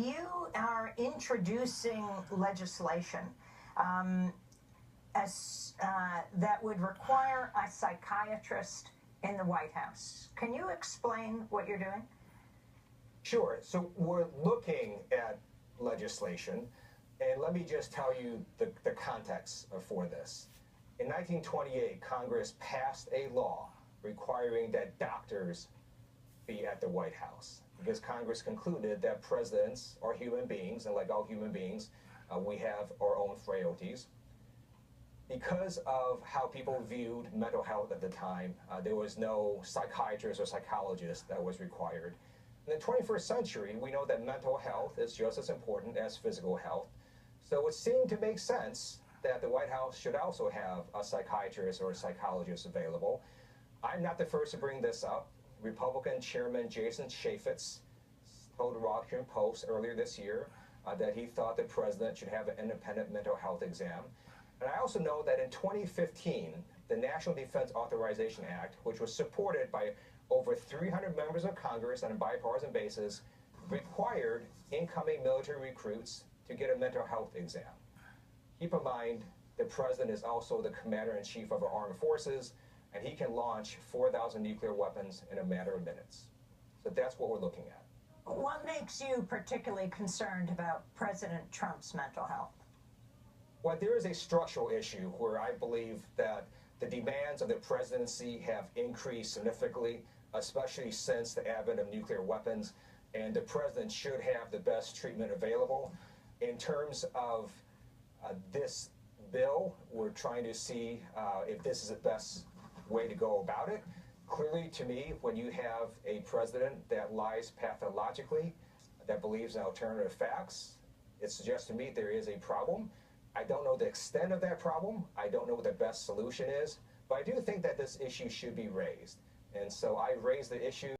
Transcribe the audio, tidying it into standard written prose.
you are introducing legislation that would require a psychiatrist in the White House. Can you explain what you're doing? Sure. So we're looking at legislation, and let me just tell you the context for this. In 1928, Congress passed a law requiring that doctors be at the White House because Congress concluded that presidents are human beings, and like all human beings, we have our own frailties. Because of how people viewed mental health at the time, there was no psychiatrist or psychologist that was required. In the 21st century, we know that mental health is just as important as physical health. So it seemed to make sense that the White House should also have a psychiatrist or a psychologist available. I'm not the first to bring this up. Republican Chairman Jason Chaffetz told the Washington Post earlier this year that he thought the president should have an independent mental health exam. And I also know that in 2015, the National Defense Authorization Act, which was supported by over 300 members of Congress on a bipartisan basis, required incoming military recruits to get a mental health exam. Keep in mind, the president is also the commander-in-chief of our armed forces, and he can launch 4,000 nuclear weapons in a matter of minutes. So that's what we're looking at. What makes you particularly concerned about President Trump's mental health? Well, there is a structural issue where I believe that the demands of the presidency have increased significantly, especially since the advent of nuclear weapons, and the president should have the best treatment available. In terms of this bill, we're trying to see if this is the best way to go about it. Clearly, to me, when you have a president that lies pathologically, that believes in alternative facts, it suggests to me there is a problem. I don't know the extent of that problem. I don't know what the best solution is, but I do think that this issue should be raised. And so I raised the issue